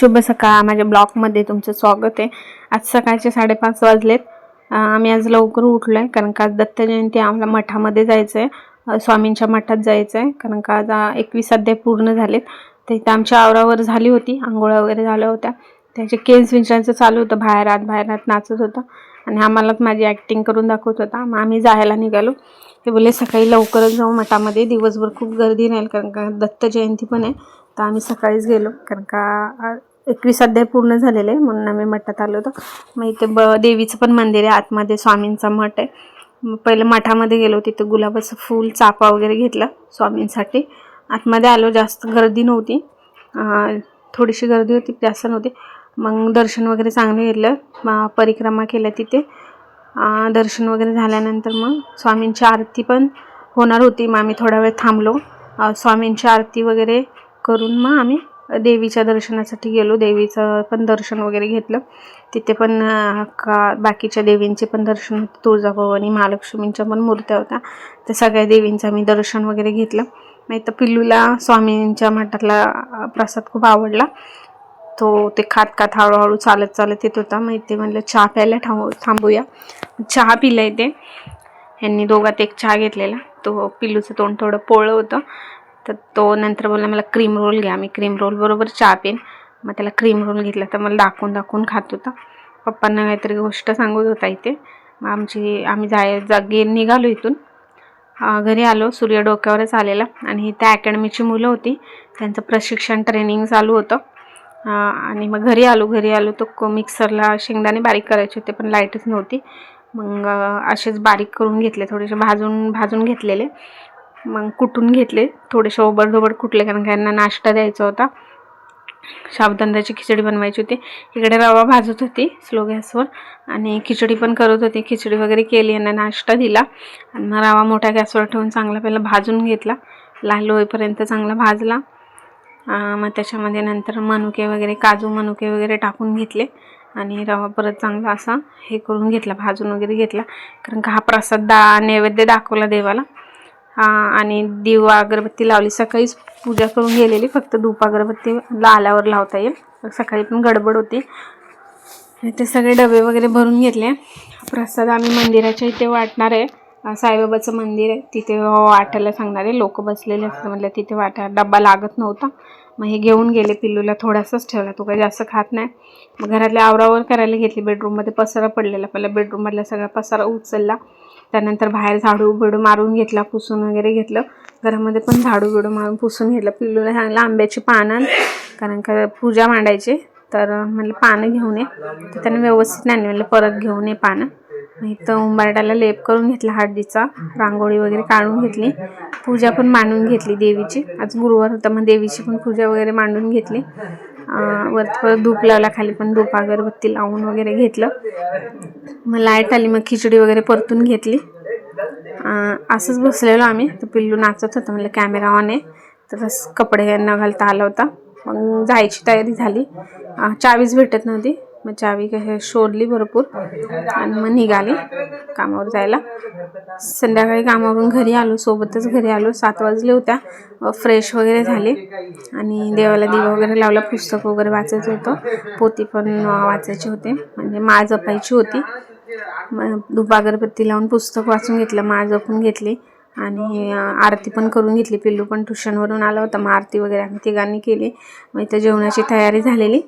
शुभ सकाळ. माझ्या ब्लॉगमध्ये तुमचं स्वागत आहे. आज सकाळचे 5:30 वाजलेत. आम्ही आज लवकर उठलोय कारण का दत्त जयंती आम्हाला मठामध्ये जायचं आहे, स्वामींच्या मठात जायचं आहे. कारण का आज 21 अध्याय पूर्ण झालेत. तर इथं आमच्या आवरावर झाली होती, आंघोळ्या वगैरे झाल्या होत्या. त्याचे केस विंचरायचं चालू होतं, बाहेर नाचत होतं आणि आम्हालाच माझी ॲक्टिंग करून दाखवत होता. मग आम्ही जायला निघालो. ते बोलले सकाळी लवकरच जाऊ मठामध्ये, दिवसभर खूप गर्दी राहील कारण का दत्त जयंती पण आहे. तर आम्ही सकाळीच गेलो कारण का 21 अध्याय पूर्ण झालेले म्हणून आम्ही मठात आलो होतो. मग इथे देवीचं पण मंदिर आहे, आतमध्ये स्वामींचा मठ आहे. मग पहिलं मठामध्ये गेलो, तिथं गुलाबाचं फूल चाफा वगैरे घेतला स्वामींसाठी. आतमध्ये आलो, जास्त गर्दी नव्हती, थोडीशी गर्दी होती, जास्त नव्हती. मग दर्शन वगैरे चांगलं घेतलं, परिक्रमा केल्या तिथे. दर्शन वगैरे झाल्यानंतर मग स्वामींची आरती पण होणार होती. मग आम्ही थोडा वेळ थांबलो, स्वामींची आरती वगैरे करून मग आम्ही देवीच्या दर्शनासाठी गेलो. देवीचं पण दर्शन वगैरे घेतलं. तिथे पण बाकीच्या देवींचे पण दर्शन होते, तुळजाभवानी, महालक्ष्मींच्या पण मूर्त्या होत्या. त्या सगळ्या देवींचं आम्ही दर्शन वगैरे घेतलं. मग इथं पिल्लूला स्वामींच्या मठातला प्रसाद खूप आवडला. तो ते खात हळूहळू चालत येत होता. मग इथे म्हणलं चहा प्यायला थांबूया. चहा पिला इथे ह्यांनी दोघात एक चहा घेतलेला. तो पिल्लूचं तोंड थोडं पोळलं होतं, तर तो नंतर बोलला मला क्रीम रोल घ्या. मी क्रीम रोल बरोबर चहा पेन. मग त्याला क्रीम रोल घेतला, तर मला दाखवून खात होता. पप्पांना काहीतरी गोष्ट सांगत होता इथे. मग आम्ही निघालो इथून. घरी आलो, सूर्य डोक्यावरच आलेला आणि त्या अकॅडमीची मुलं होती, त्यांचं प्रशिक्षण ट्रेनिंग चालू होतं. आणि मग घरी आलो तो मिक्सरला शेंगदाणे बारीक करायचे होते, पण लाईटच नव्हती. मग असेच बारीक करून घेतले, थोडेसे भाजून घेतलेले. मग कुटून घेतले, थोडेसे ओबडधोबड कुटले कारण यांना नाश्ता द्यायचा होता. साबुदाण्याची खिचडी बनवायची होती. इकडे रवा भाजत होती स्लो गॅसवर आणि खिचडी पण करत होती. खिचडी वगैरे केली, यांना नाश्ता दिला आणि मग रवा मोठ्या गॅसवर ठेवून चांगला पहिला भाजून घेतला, लाल होईपर्यंत चांगला भाजला. मग त्याच्यामध्ये नंतर काजू मनुके वगैरे टाकून घेतले आणि रवा परत चांगला असा हे करून घेतला, भाजून वगैरे घेतला. कारण का हा प्रसाद नैवेद्य दाखवला देवाला. आणि दिवा अगरबत्ती लावली. सकाळीच पूजा करून गेलेली, फक्त धूप अगरबत्ती आल्यावर लावता येईल. सकाळी पण गडबड होती. ते सगळे डबे वगैरे भरून घेतले. प्रसाद आम्ही मंदिराच्या इथे वाटणार आहे, साईबाबाचं मंदिर आहे तिथे वाटायला सांगणार आहे. लोक बसलेले असतात म्हटलं तिथे वाटायला. डब्बा लागत नव्हता, मग हे घेऊन गेले. पिल्लूला थोडासाच ठेवला, तो काही जास्त खात नाही. मग घरातल्या आवरावर करायला घेतली. बेडरूममध्ये पसारा पडलेला, पहिला बेडरूममधला सगळा पसारा उचलला. त्यानंतर बाहेर झाडू मारून घेतला, पुसून वगैरे घेतलं. घरामध्ये पण झाडू मारून पुसून घेतलं. पिल्लूला सांगितलं आंब्याची पानं, कारण का पूजा मांडायची, तर म्हणलं पानं घेऊन ये. तर त्यानं व्यवस्थित नाही म्हणलं परत घेऊन ये पानं. इथं उंबरड्याला लेप करून घेतला हळदीचा, रांगोळी वगैरे काढून घेतली, पूजा पण मांडून घेतली देवीची. आज गुरुवार होता, मग देवीची पण पूजा वगैरे मांडून घेतली. वरती परत धूप लावला, खाली पण धूप अगरबत्ती लावून वगैरे घेतलं. मग लाईट आली, मग खिचडी वगैरे परतून घेतली. असंच बसलेलो आम्ही. तर पिल्लू नाचत होतं, म्हणलं कॅमेरा ऑन आहे, तर कपडे न घालता आला होता. मग जायची तयारी झाली. चावीच भेटत नव्हती, मग चावी शोधली भरपूर आणि मग निघाली कामावर जायला. संध्याकाळी कामावरून सोबतच घरी आलो. 7 वाजले होत्या. फ्रेश वगैरे झाले आणि देवाला दिवा वगैरे लावला. पुस्तक वगैरे वाचायचं होतं, पोथी पण वाचायची होते, म्हणजे माळ जपायची होती. मग धूप अगरबत्ती लावून पुस्तक वाचून घेतलं, माळ जपून घेतली आणि आरती पण करून घेतली. पिल्लू पण ट्युशनवरून आला होता, मग आरती वगैरे आम्ही तिघांनी केली. मग इथं जेवणाची तयारी झालेली,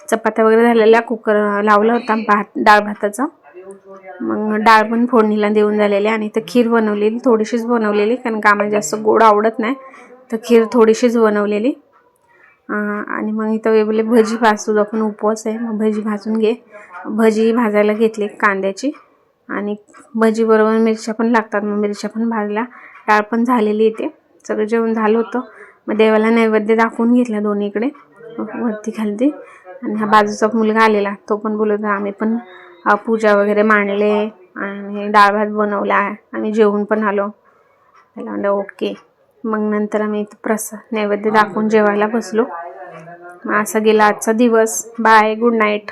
चपात्या वगैरे झालेल्या, कुकर लावला होता डाळ भाताचा. मग डाळ पण फोडणीला देऊन झालेली आणि इथं खीर बनवलेली, थोडीशीच बनवलेली कारण का आम्हाला जास्त गोड आवडत नाही, तर खीर थोडीशीच बनवलेली. आणि मग इथं बोलले भजी भाज, तुझा पण उपवास आहे, मग भजी भाजून घे. भजी भाजायला घेतली कांद्याची, आणि भजी बरोबर मिरच्या पण लागतात, मग मिरच्या पण भाजल्या. डाळ पण झालेली इथे, सगळं जेवण झालं होतं. मग देवाला नैवेद्य दाखवून घेतला दोन्हीकडे, वरती खालती. आणि हा बाजूचा मुलगा आलेला, तो पण बोलत आम्ही पण पूजा वगैरे मांडले आणि डाळ भात बनवला, आम्ही जेवून पण आलो. त्याला म्हणलं ओके. मग नंतर आम्ही प्रसाद नैवेद्य दाखवून जेवायला बसलो. मग असा गेला आजचा दिवस. Bye, good night.